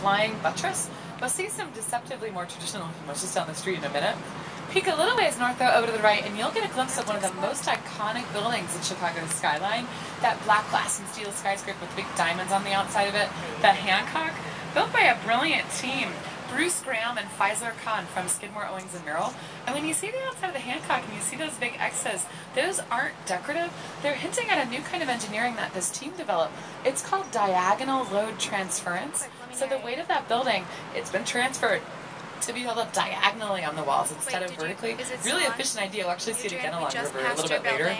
flying buttress. We'll see some deceptively more traditional looking ones just down the street in a minute. Peek a little ways north, though, over to the right, and you'll get a glimpse of one of the most iconic buildings in Chicago's skyline. That black glass and steel skyscraper with big diamonds on the outside of it. The Hancock, built by a brilliant team. Bruce Graham and Faisal Khan from Skidmore, Owings & Merrill. And when you see the outside of the Hancock and you see those big X's, those aren't decorative. They're hinting at a new kind of engineering that this team developed. It's called diagonal load transference. So the weight of that building, it's been transferred to be held up diagonally on the walls instead of vertically. Really efficient idea. We'll actually see it again along the river a little bit later.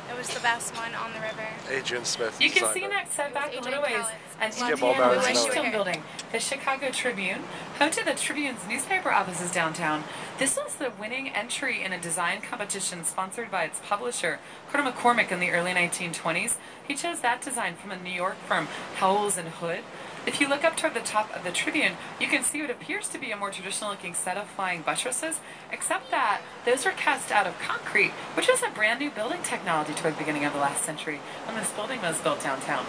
It was the best one on the river. Adrian Smith. You can see next set back a little ways an Indiana Limestone building, the Chicago Tribune, home to the Tribune's newspaper offices downtown. This was the winning entry in a design competition sponsored by its publisher, Carter McCormick, in the early 1920s. He chose that design from a New York firm, Howells and Hood. If you look up toward the top of the Tribune, you can see what appears to be a more traditional-looking set of flying buttresses, except that those were cast out of concrete, which was a brand new building technology toward the beginning of the last century when this building was built downtown.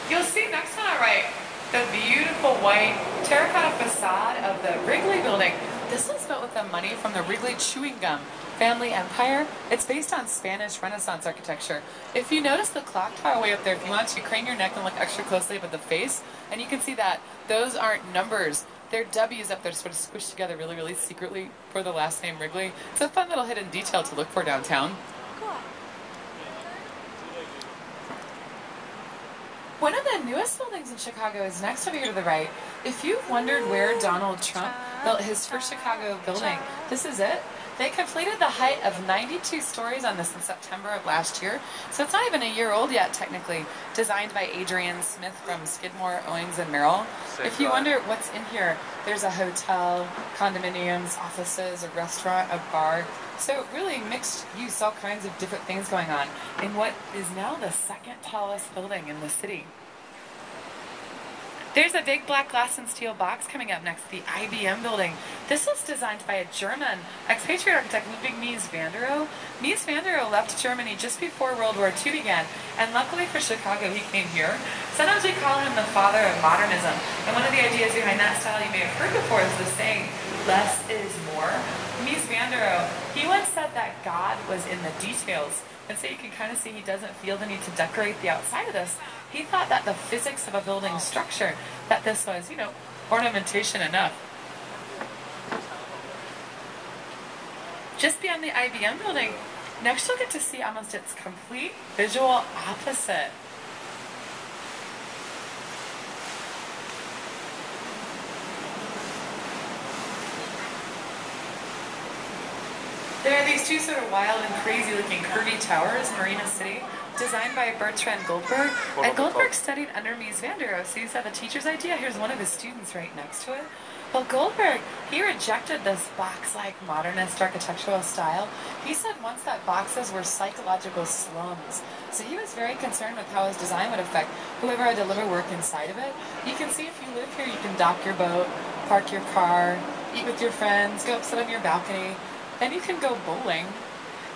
You'll see next on our right the beautiful white terracotta facade of the Wrigley building. This was built with the money from the Wrigley chewing gum family empire. It's based on Spanish Renaissance architecture. If you notice the clock tower way up there, if you want to crane your neck and look extra closely up at the face, and you can see that those aren't numbers. They're W's up there sort of squished together really, really secretly for the last name Wrigley. It's a fun little hidden detail to look for downtown. Cool. One of the newest buildings in Chicago is next over here to the right. If you've wondered where Donald Trump built his first Chicago building, this is it. They completed the height of 92 stories on this in September of last year, so it's not even a year old yet, technically. Designed by Adrian Smith from Skidmore, Owings & Merrill. If you wonder what's in here, there's a hotel, condominiums, offices, a restaurant, a bar. So really mixed use, all kinds of different things going on in what is now the second tallest building in the city. There's a big black glass and steel box coming up next, the IBM building. This was designed by a German expatriate architect, Ludwig Mies van der Rohe. Mies van der Rohe left Germany just before World War II began, and luckily for Chicago, he came here. Sometimes we call him the father of modernism, and one of the ideas behind that style you may have heard before is the saying, less is more. Mies van der Rohe, he once said that God was in the details. And so you can kind of see he doesn't feel the need to decorate the outside of this. He thought that the physics of a building structure, that this was, you know, ornamentation enough. Just beyond the IBM building, next you'll get to see almost its complete visual opposite. There are these two sort of wild and crazy looking curvy towers in Marina City, designed by Bertrand Goldberg. And Goldberg studied under Mies van der Rohe, so you saw the teacher's idea. Here's one of his students right next to it. Well, Goldberg, he rejected this box-like modernist architectural style. He said once that boxes were psychological slums. So he was very concerned with how his design would affect whoever had to live or work inside of it. You can see if you live here, you can dock your boat, park your car, eat with your friends, go sit on your balcony. Then you can go bowling.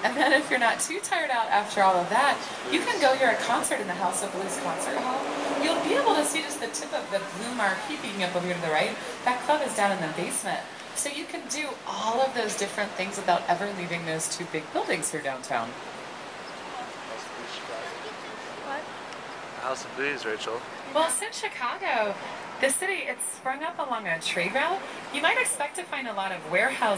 And then if you're not too tired out after all of that, you can go hear a concert in the House of Blues Concert Hall. You'll be able to see just the tip of the blue marquee peeking up over here to the right. That club is down in the basement. So you can do all of those different things without ever leaving those two big buildings here downtown. What? House of Blues, Rachel. Well, since Chicago, the city, it's sprung up along a trade route, you might expect to find a lot of warehouses